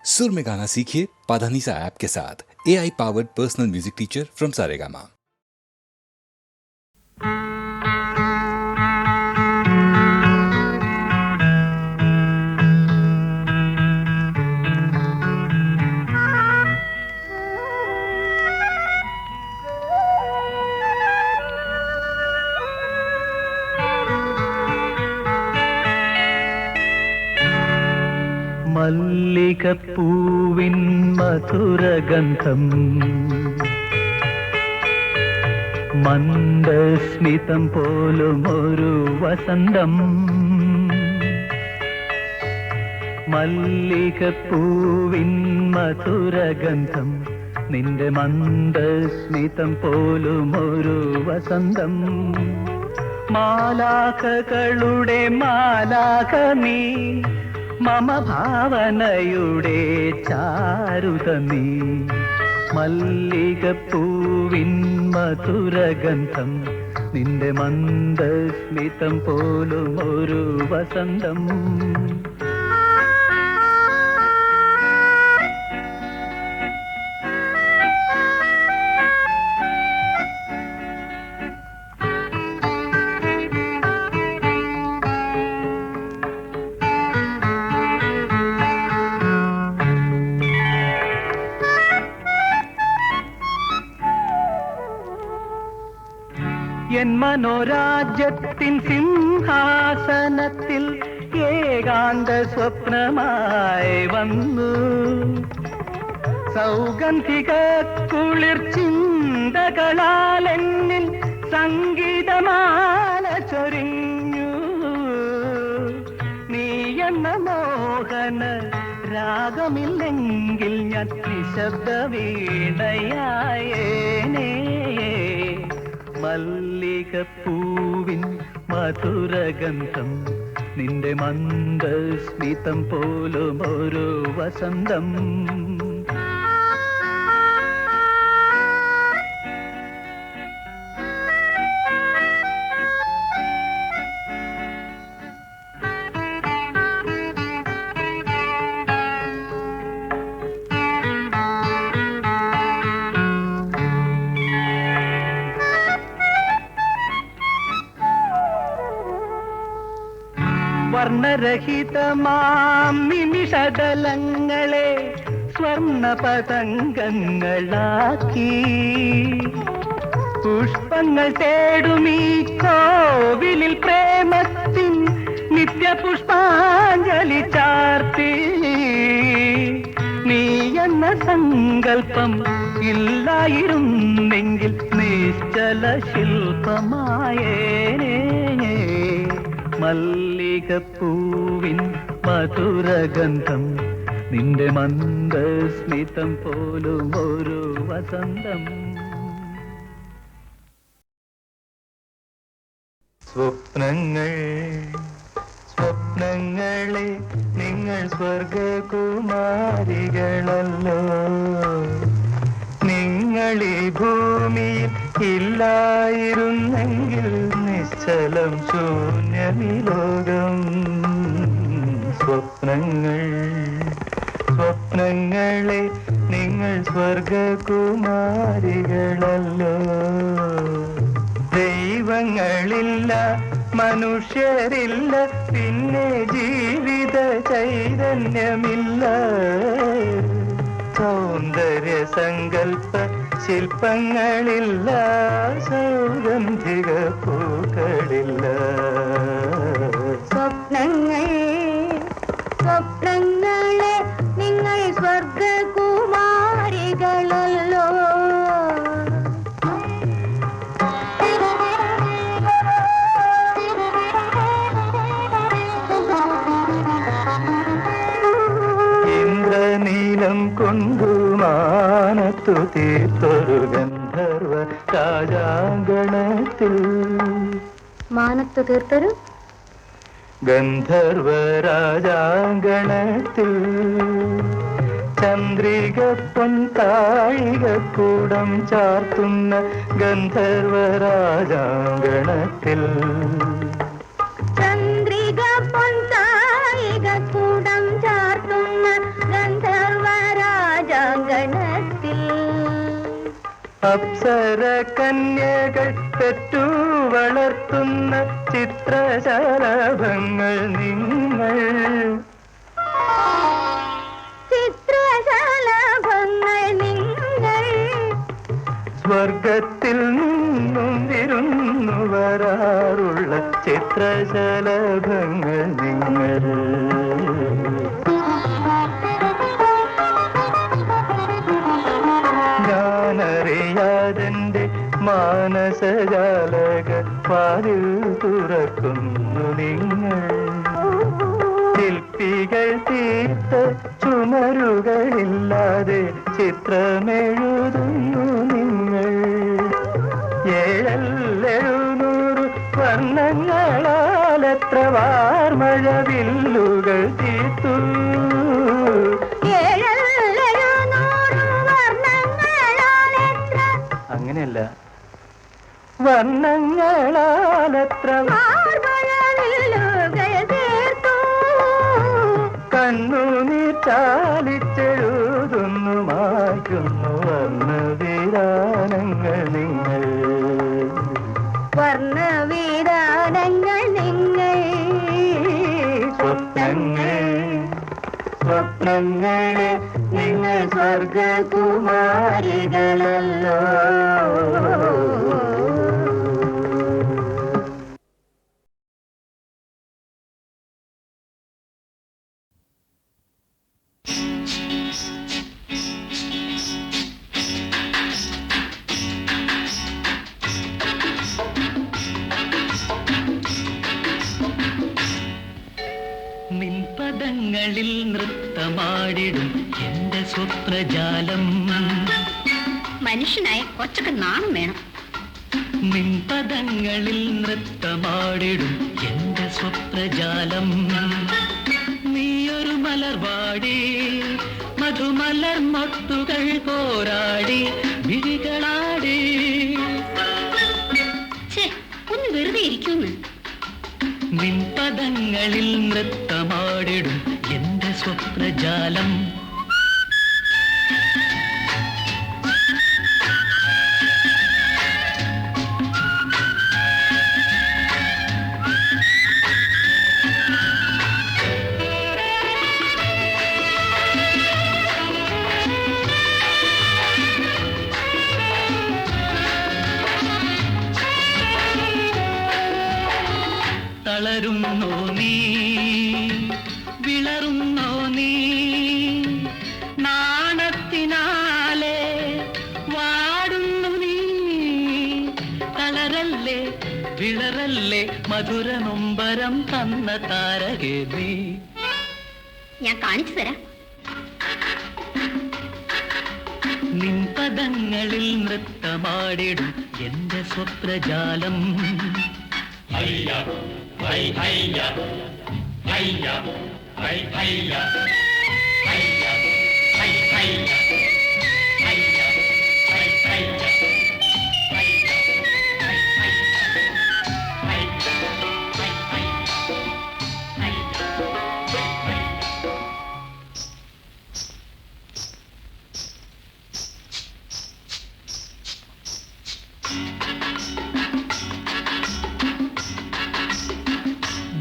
सुर में गाना सीखिए पाधानीसा ऐप के साथ। AI powered personal music teacher from Saregama. മല്ലികപ്പൂവിൻ മധുരഗന്ധം മന്ദസ്മിതം പോലുമൊരു വസന്തം. മല്ലികപ്പൂവിൻ മധുരഗന്ധം നിന്റെ മന്ദസ്മിതം പോലുമൊരു വസന്തം. മാലാഖകളുടെ മാലാഖ നീ, മമ ഭാവനയുടെ ചാരുത നീ. മല്ലികപ്പൂവിൻ മധുരഗന്ധം നിന്റെ മന്ദസ്മിതം പോലും ഒരു വസന്തം. എൻ മനോരാജ്യത്തിൻ സിംഹാസനത്തിൽ ഏകാന്ത സ്വപ്നമായി വന്നു. സൗഗന്ധിക കുളിർ ചിന്തകളാൽ എന്നിൽ സംഗീതമാല ചൊരിഞ്ഞു. നീ എന്ന മോഹന രാഗമില്ലെങ്കിൽ ഞാൻ നിശബ്ദ വീണയായേനേ. മല്ലികപ്പൂവിൻ മധുരഗന്ധം നിന്റെ മന്ദസ്മിതം പോലും ഒരു വസന്തം. വർണ്ണരഹിതമാം നിമിഷതലങ്ങളെ സ്വർണ്ണ പതംഗങ്ങളാക്കി. പുഷ്പങ്ങൾ തേടുമീ കോവിലിൽ പ്രേമത്തിൻ നിത്യപുഷ്പാഞ്ജലി ചാർത്തി. നീ എന്ന സങ്കല്പം ഇല്ലായിരുന്നെങ്കിൽ നിശ്ചല ശില്പമായേനേ. മല്ലികപ്പൂവിൻ മധുരഗന്ധം നിന്റെ മന്ദസ്മിതം പോലും ഒരു വസന്തം. സ്വപ്നങ്ങളെ നിങ്ങൾ സ്വർഗകുമാരികളല്ലോ. നിങ്ങളീ ഭൂമിയിൽ ഇല്ലായിരുന്നെങ്കിൽ നിശ്ചലം ശൂന്യമീ ലോകം. സ്വപ്നങ്ങളെ നിങ്ങൾ സ്വർഗകുമാരികളല്ലോ. ദൈവങ്ങളില്ല, മനുഷ്യരില്ല, പിന്നെ ജീവിത ചൈതന്യമില്ല. സൗന്ദര്യ സങ്കൽപ്പ ശില്പങ്ങളില്ല, സൗഗന്ധിക പൂക്കളില്ല. സ്വപ്നങ്ങളെ നിങ്ങൾ സ്വർഗകുമാരികളല്ലോ. ഇന്ദ്രനീലം കൊണ്ടു മാനത്തു തീർത്തൊരു ഗന്ധർവ രാജാങ്കണത്തിൽ. മാനത്തു തീർത്തൊരു ഗന്ധർവ രാജാങ്കണത്തിൽ. ചന്ദ്രിക പൊൻതാഴികക്കൂടം ചാർത്തുന്ന ഗന്ധർവ രാജാങ്കണത്തിൽ. ചന്ദ്രിക പൊൻതാഴികക്കൂടം ചാർത്തുന്ന ഗന്ധർവ അപ്സര കന്യകൾ പെറ്റു വളർത്തുന്ന ചിത്രശലഭങ്ങൾ നിങ്ങൾ. ചിത്രശലഭങ്ങൾ നിങ്ങൾ. സ്വർഗത്തിൽ നിന്നും വിരുന്നു വരാറുള്ള ചിത്രശലഭങ്ങൾ നിങ്ങൾ. ഞാനറിയാതെന്റെ മാനസജാലക വാതിൽ തുറക്കുന്നു നിങ്ങൾ. ശില്പികൾ തീർത്ത ചുമരുകളില്ലാതെ ചിത്രമെഴുതുന്നു നിങ്ങൾ. 700 വർണ്ണങ്ങളാൽ എത്ര വാർമഴവില്ലുകൾ തീർത്തു. അങ്ങനെയല്ല, വർണ്ണങ്ങളാലത്ര കണ്ണുനീർ ചാലിച്ചെഴുതുന്നു മായ്ക്കുന്നു വർണ്ണവിധാനങ്ങൾ നിങ്ങൾ. വർണ്ണവിധാനങ്ങൾ നിങ്ങൾ. സ്വപ്നങ്ങളെ നിങ്ങൾ സ്വർഗകുമാരികളല്ലോ. നിൻപദങ്ങളിൽ നൃത്തമാടിടും എന്റെ സ്വപ്നജാലം. മനുഷ്യനായ കുറച്ചൊക്കെ നാണം വേണം. നിൻപദങ്ങളിൽ നൃത്തമാടിടും എന്റെ സ്വപ്നജാലം. നീയൊരു മലർവാടി മധുമലർ മൊട്ടുകൾ പോരാടി വിഴികളാടി. ഒന്ന് വെറുതെ ഇരിക്കുന്നു. നിൻപദങ്ങളിൽ നൃത്തമാടിടും എന്റെ സ്വപ്നജാലം. തളരുന്നോ നീ, വിളറുന്നോ നീ, നാണത്തിനാലെ വാടുന്നു നീ. തളരല്ലേ വിളറല്ലേ മധുര നൊമ്പരം തന്ന താരകേ നീ. ഞാൻ കാണിച്ചു തരാം. നിൻപദങ്ങളിൽ നൃത്തമാടിടും എന്റെ സ്വപ്നജാലം. ഹയ്യ ഹൈ ഹയ്യ ഹയ്യ ഹൈ ഹയ്യ ഹയ്യ ഹൈ ഹയ്യ ഹയ്യ ഹൈ ഹയ്യ ഹയ്യ ഹൈ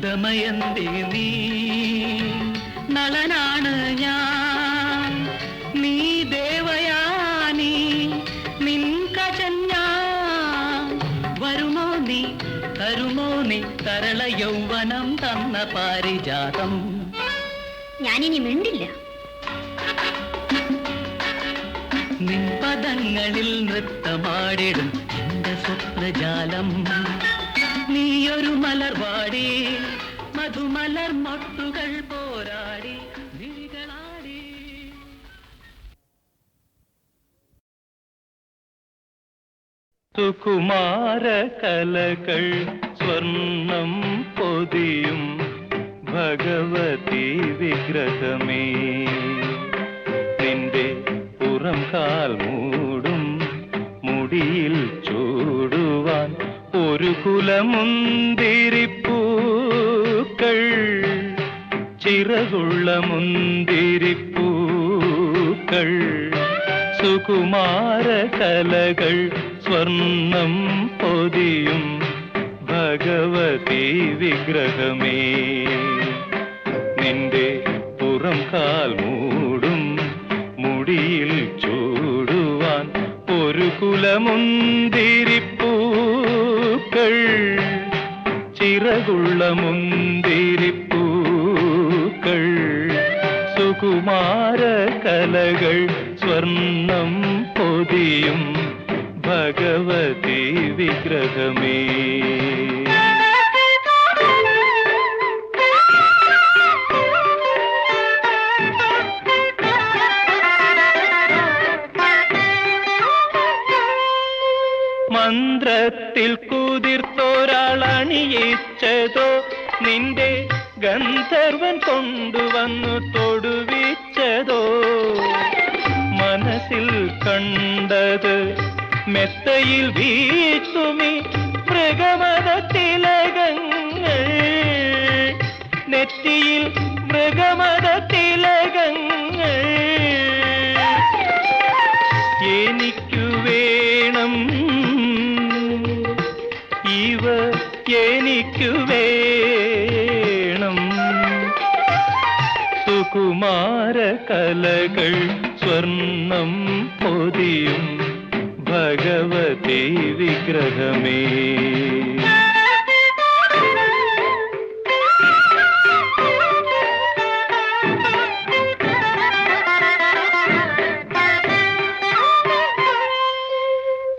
ദമയന്തി നീ, നളനാണ് ഞാൻ, നീ ദേവയാനി, നിൻ കജൻ ഞാൻ. വരുമോ നീ, തരുമോ നീ തരള യൗവനം തന്ന പാരിജാതം. ഞാനിനി മിണ്ടില്ല. നിൻപദങ്ങളിൽ നൃത്തമാടിടും എന്റെ സ്വപ്നജാലം. നീയൊരു മലർവാടി മധുമലർ മൊട്ടുകൾ പോരാടി വിഴികളാടി. സുകുമാര കലകൾ സ്വർണം പൊതിയും ഭഗവതി വിഗ്രഹമേ, നിന്റെ പുറം കാൽ മൂടും മുടിയിൽ ചൂടുവാൻ ഒരു കുലമുന്തിരിപ്പൂക്കൾ, ചിറകുള്ള മുന്തിരിപ്പൂക്കൾ. സുകുമാര കലകൾ സ്വർണം പൊതിയും ഭഗവതി വിഗ്രഹമേ, നിന്റെ പുറം കാൽ മൂടും മുടിയിൽ ചൂടുവാൻ ഒരു കുലമുന്തിരിപ്പൂക്കൾ, ചിറകുള്ള മുന്തിരിപ്പൂക്കൾ, സുകുമാര കലകൾ സ്വർണം പൊതിയും ഭഗവതി വിഗ്രഹമേ. മന്ത്രത്തിൽ കുതിർത്തൊരാളണിയിച്ചതോ നിന്റെ ഗന്ധർവൻ കൊണ്ടുവന്നു തൊടുവിച്ചതോ, മനസ്സിൽ കണ്ടത് മെത്തയിൽ വീഴ്ത്തുമി മൃഗമത തിലകങ്ങൾ, നെറ്റിയിൽ മൃഗമത തിലകങ്ങൾ. എനിക്കു വേണം ഇവ, എനിക്കു വേണം. സുകുമാര കലകൾ സ്വർണം പൊതിയും ഭഗവതി വിഗ്രഹമേ.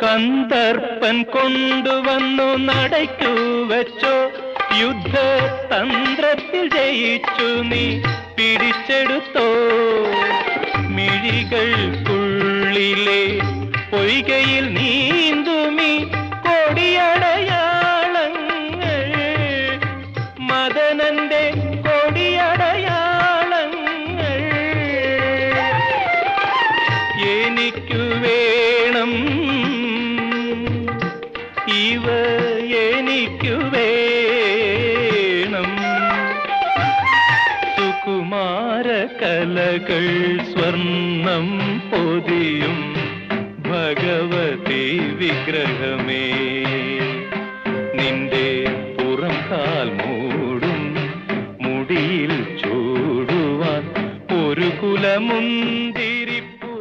കന്ദർപ്പൻ കൊണ്ടുവന്നു നടയ്ക്കു വച്ചോ, യുദ്ധതന്ത്രത്തിൽ ജയിച്ചു നീ പിടിച്ചെടുത്തോ, മിഴികൾക്കുള്ളിലെ പൊയ്കയിൽ നീന്തുമി കൊടിയടയാളങ്ങൾ, മദനന്റെ കൊടിയടയാളങ്ങൾ. എനിക്കു വേണം ഇവ, എനിക്കു വേണം. സുകുമാര കലകൾ സ്വർണം പൊതിയും ഭഗവതി വിഗ്രഹമേ, നിന്റെ പുറം കാൽ മൂടും മുടിയിൽ ചൂടുവാൻ ഒരു കുലമുന്തിരിപ്പൂ.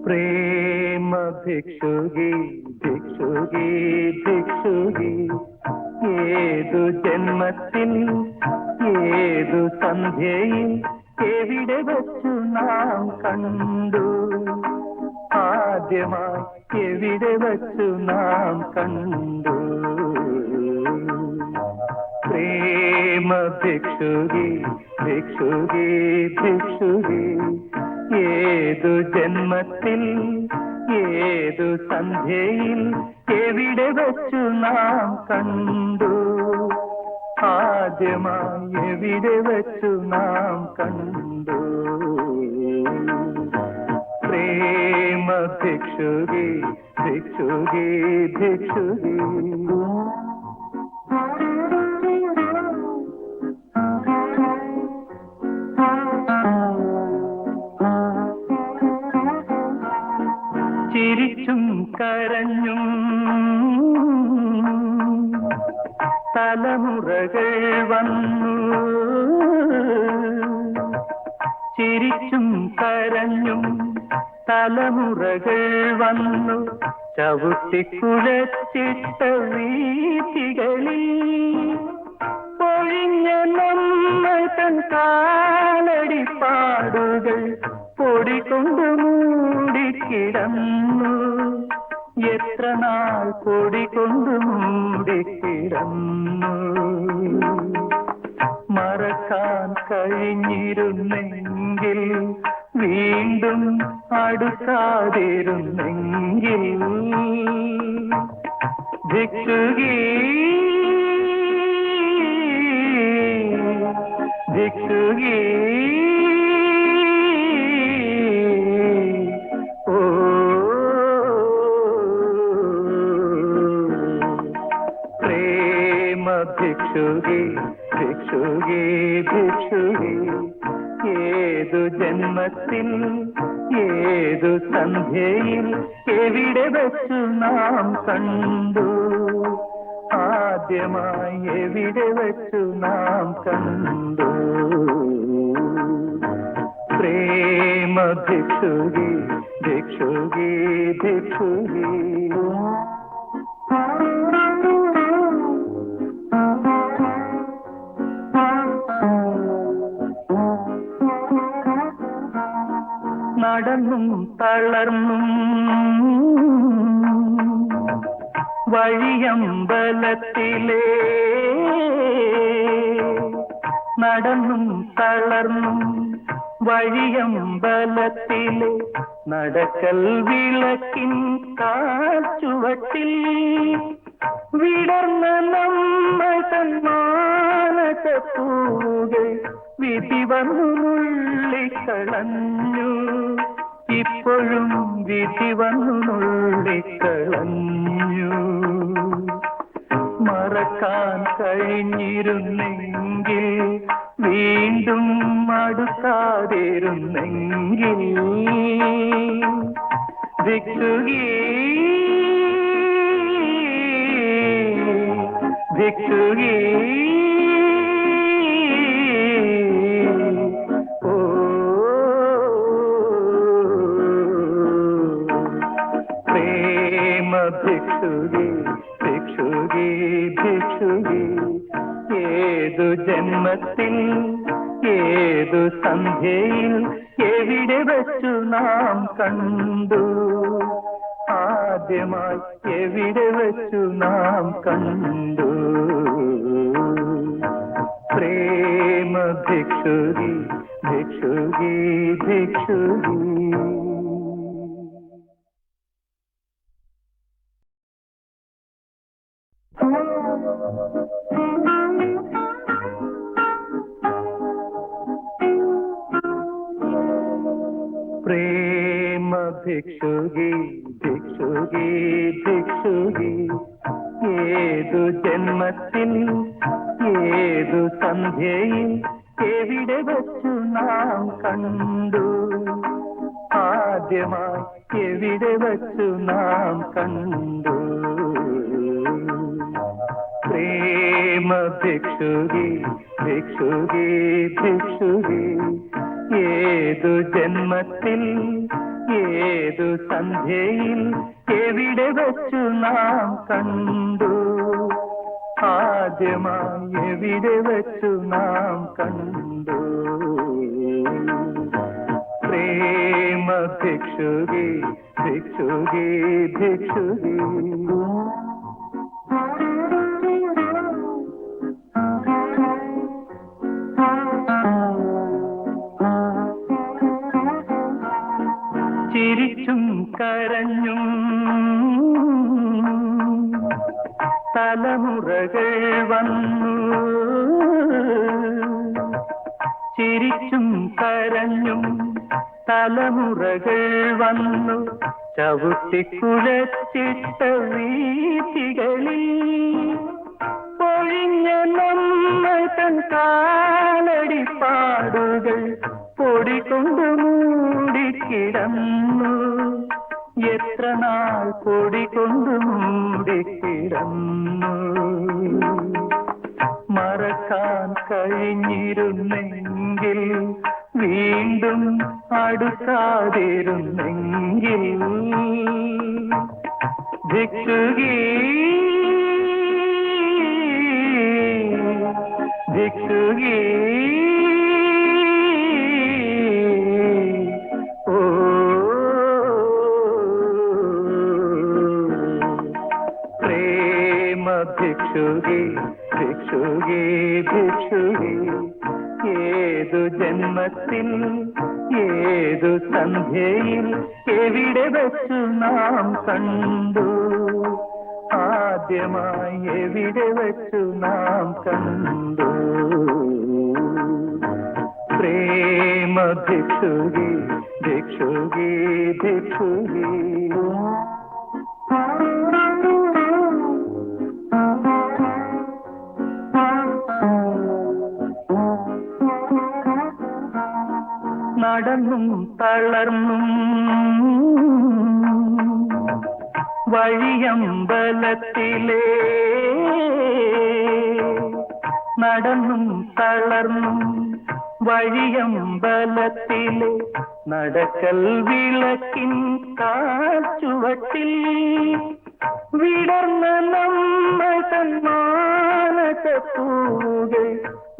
प्रेम भिक्षुगी भिक्षुगी भिक्षुगी, ഏതു ജന്മത്തിൽ ഏതു സന്ധ്യയിൽ എവിടെ വച്ചു നാം കണ്ടു, ആദ്യമായി എവിടെ വച്ചു നാം കണ്ടു. പ്രേമ ഭിക്ഷുകി ഭിക്ഷുകി ഭിക്ഷുകി, ഏതു ജന്മത്തിൽ ഏതു സന്ധ്യയിൽ എവിടെ വച്ചു നാം കണ്ടു, ആദ്യമായി എവിടെ വച്ചു നാം കണ്ടു. പ്രേമ ഭിക്ഷുകി ഭിക്ഷുകി ഭിക്ഷുകി. ചിരിച്ചും കരഞ്ഞും തലമുറകൾ വന്നു, ചിരിച്ചും കരഞ്ഞും തലമുറകൾ വന്നു, ചവിട്ടിക്കുഴച്ചിട്ട വീഥികളിൽ പൊഴിഞ്ഞ നമ്മൾ തൻ കാലടിപ്പാടുകൾ പൊടികൊണ്ടു മൂടിക്കിടന്നു, എത്ര നാൾ പൊടികൊണ്ടു മൂടിക്കിടന്നു. മറക്കാൻ കഴിഞ്ഞിരുന്നെങ്കിൽ, വീണ്ടും അടുക്കാതിരുന്നെങ്കിൽ. ഭിക്ഷുകി ഭിക്ഷുകി ഓ ഭിക്ഷുകി ഭിക്ഷുകി ഭിക്ഷുകി ഏതു ജന്മത്തിൽ ഏതു സന്ധ്യയിൽ എവിടെ വച്ചു നാം കണ്ടു ആദ്യമായി എവിടെ വച്ചു നാം കണ്ടു പ്രേമ ഭിക്ഷുകി ഭിക്ഷുകി ഭിക്ഷുകി നടന്നും തളർന്നും വഴിയമ്പലത്തിലേ നടന്നും തളർന്നും വഴിയമ്പലത്തിലെ നടക്കൽ വിളക്കിൻ കാച്ചുവട്ടിൽ വിടർന്ന നമ്മൾ തന്മാനസപ്പൂകൾ വിധി വന്നു നുള്ളിക്കളഞ്ഞു ഇപ്പോഴും വിധി വന്നു നുള്ളിക്കളഞ്ഞു മറക്കാൻ കഴിഞ്ഞിരുന്നെങ്കിൽ വീണ്ടും അടുക്കാതിരുന്നെങ്കിൽ ഭിക്ഷുകി ഭിക്ഷുകി ഓ പ്രേമ ഭിക്ഷുകി ഭിക്ഷുകി ഭിക്ഷുകി ഏതു ജന്മത്തിൽ ഏതു സന്ധ്യയിൽ എവിടെ വച്ചു നാം കണ്ടു ആദ്യമായി എവിടെ വച്ചു നാം കണ്ടു പ്രേമ ഭിക്ഷുകി ഭിക്ഷുകി ഭിക്ഷുകി പ്രേമ ഭിക്ഷുകി ഭിക്ഷുകി ഭിക്ഷുകി ഏതു ജന്മത്തിൽ ഏതു സന്ധ്യയിൽ എവിടെ വച്ചു നാം കണ്ടു ആദ്യമായി എവിടെ വച്ചു നാം കണ്ടു പ്രേമ ഭിക്ഷുകി ഭിക്ഷുകി ഭിക്ഷുകി ഏതു ജന്മത്തിൽ ഏതു സന്ധ്യയിൽ എവിടെ വച്ചു നാം കണ്ടു ആദ്യമായി എവിടെ വച്ചു നാം കണ്ടു പ്രേമ ഭിക്ഷുകി ഭിക്ഷുകി ഭിക്ഷുകി ചിരിച്ചും കരഞ്ഞും തലമുറകൾ വന്നു ചിരിച്ചും കരഞ്ഞും തലമുറകൾ വന്നു ചവിട്ടിക്കുഴച്ചിട്ട വീഥികളിൽ പൊഴിഞ്ഞ നമ്മൾ തൻ കാലടിപ്പാടുകൾ പൊടികൊണ്ടു മൂടിക്കിടന്നു എത്ര നാൾ പൊടികൊണ്ടു മൂടിക്കിടന്നു മറക്കാൻ കഴിഞ്ഞിരുന്നെങ്കിൽ വീണ്ടും അടുക്കാതിരുന്നെങ്കിൽ ഭിക്ഷുകി ഭിക്ഷുകി ഓ പ്രേമ ഭിക്ഷുകി ഭിക്ഷുകി ഭിക്ഷുകി ഏതു ജന്മത്തിൽ ഏതു സന്ധ്യയിൽ എവിടെ വച്ചു നാം കണ്ടു ആദ്യമായി എവിടെ വച്ചു നാം കണ്ടു പ്രേമ ഭിക്ഷുകി ഭിക്ഷുകി ഭിക്ഷുകി നടന്നും തളർന്നും വഴിയമ്പലത്തിലേ നടന്നും തളർന്നും വഴിയമ്പലത്തിലെ നടക്കൽ വിളക്കിൻ കാച്ചുവട്ടിൽ വിടർന്ന നമ്മൾ തന്മാനസപ്പൂകൾ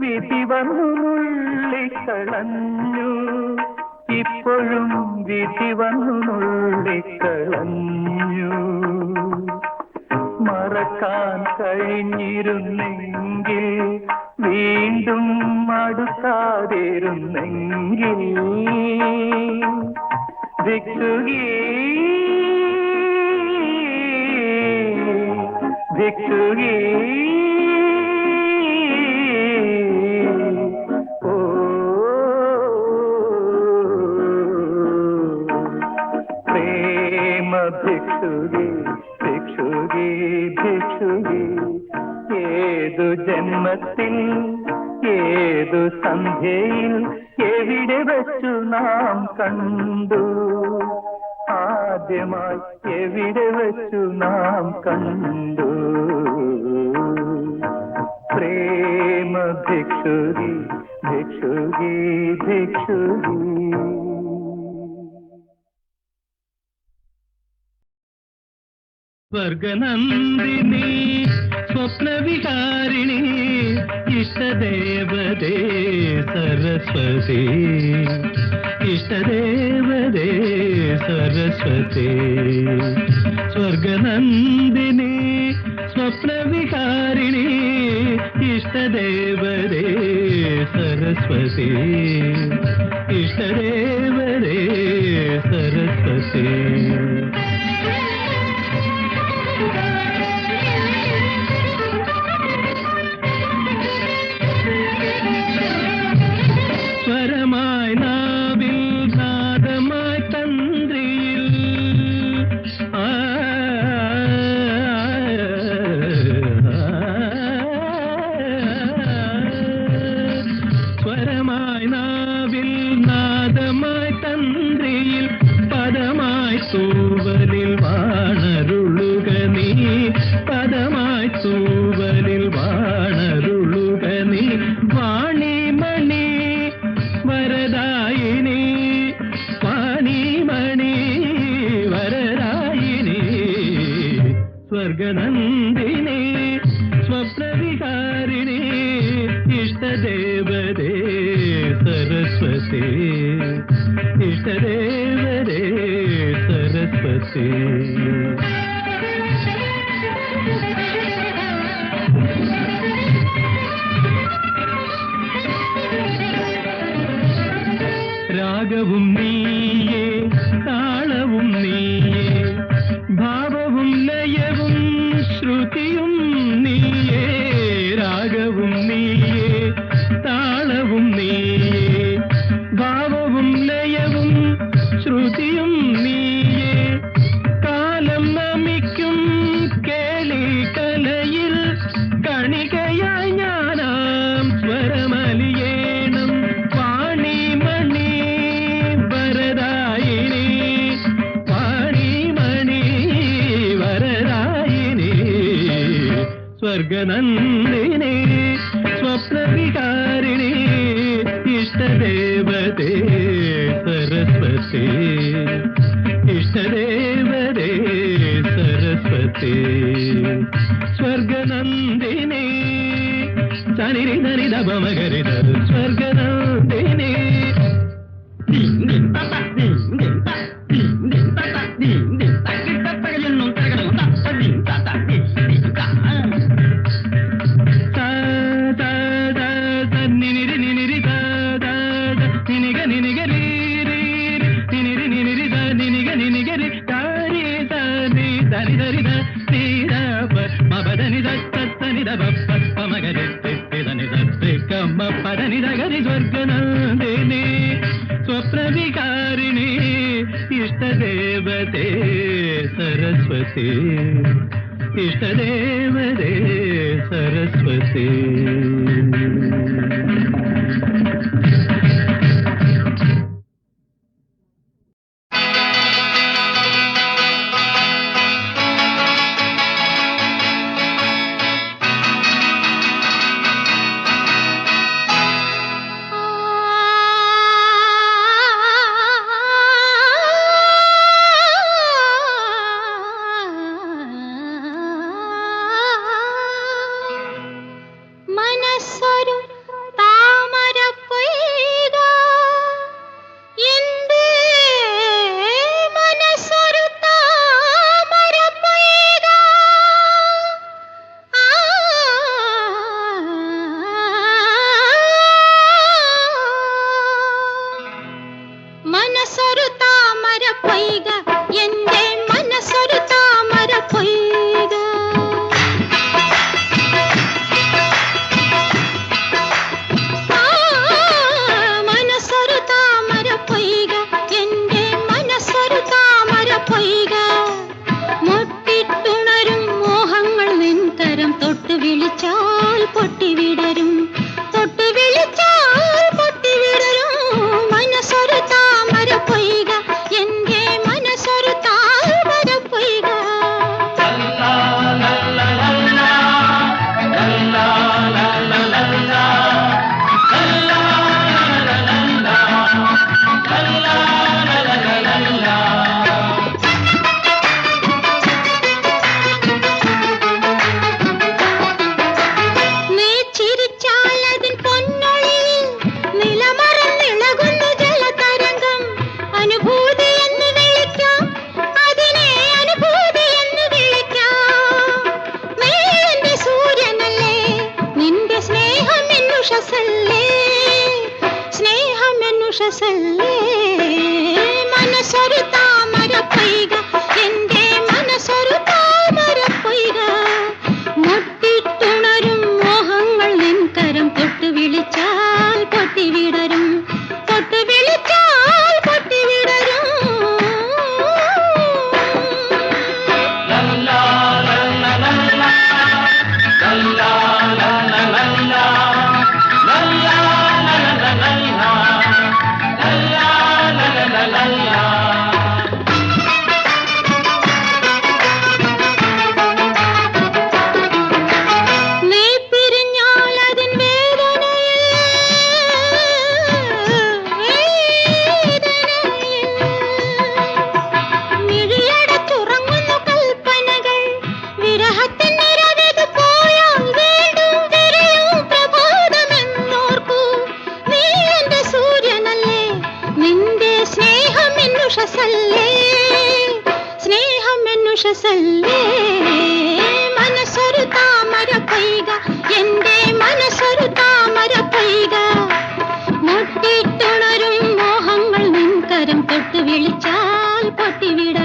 വിധി വന്നു നുള്ളിക്കളഞ്ഞു. ഇപ്പോഴും വിധി വന്നു നുള്ളിക്കളഞ്ഞു. മറക്കാൻ കഴിഞ്ഞിരുന്നെങ്കിൽ വീണ്ടും അടുക്കാതിരുന്നെങ്കിൽ ഭിക്ഷുകി ഭിക്ഷുകി ഓ പ്രേമ ഭിക്ഷുകി ഭിക്ഷുകി ഭിക്ഷുകി ഏതു ജന്മത്തിൽ ഏതു സന്ധ്യയിൽ എവിടെ വച്ചു നാം കണ്ടു ആദ്യമായി എവിടെ വച്ചു നാം കണ്ടു പ്രേമ ഭിക്ഷുകി ഭിക്ഷുകി ഭിക്ഷുകി. സ്വർഗനന്ദിനി സ്വപ്നവികാരിണി ഇഷ്ടദേവതേ സരസ്വതി ഇഷ്ടദേവതേ സരസ്വതി. സ്വർഗനന്ദിനി സ്വപ്നവികാരിണി ഇഷ്ടദേവതേ സരസ്വതി ഇഷ്ടദേവതേ സരസ്വതി. സ്വരമായി നാവിൽ നാദമായി തന്ത്രിയിൽ സ്വരമായി നാവിൽ നാദമായി തന്ത്രിയിൽ പദമായി തൂവലിൽ വാണരുളുക നീ പദമായി തൂവലിൽ വാണരുളുക നീ വാണിമണി വരദായിനി വാണിമണി വരദായിനി സ്വർഗനന്ദിനി സ്വപ്നവികാരിണി ഇഷ്ടദേവതേ സരസ്വതി ഇഷ്ടദേവതേ സരസ്വതി. രാഗവും നീയേ താളവും നീയേ ഭാവവും ലയവും ശ്രുതിയും നീയേ രാഗവും നീയേ താളവും നീയേ ഭാവവും ലയവും ശ്രുതിയും നീയേ കാലം നമിക്കും കേളി കലയിൽ കണികയായി ഞാനാം സ്വരമലിയേണം വാണിമണി വരദായിനി വാണിമണി വരദായിനി സ്വർഗനന്ദിനി സ്വപ്നവികാരിണി ഇഷ്ടദേവതേ സരസ്വതി ഇഷ്ടദേവതേ സരസ്വതി. സ്വർഗനന്ദിനി സനിരി ധനി ധപമഗരി ധരു സ്വർഗനന്ദിനി. സ്വർഗനന്ദിനി സ്വപ്നവികാരിണി ഇഷ്ടദേവതേ സരസ്വതി ഇഷ്ടദേവതേ സരസ്വതി. സരസല്ലേ മനസ്സൊരു താമര പൈക എന്റെ മനസ്സൊരു താമര പൈക മുട്ടിട്ടുണരും മോഹങ്ങൾ നിൻകരം തൊട്ട് വിളിച്ചാൽ പൊട്ടിവിട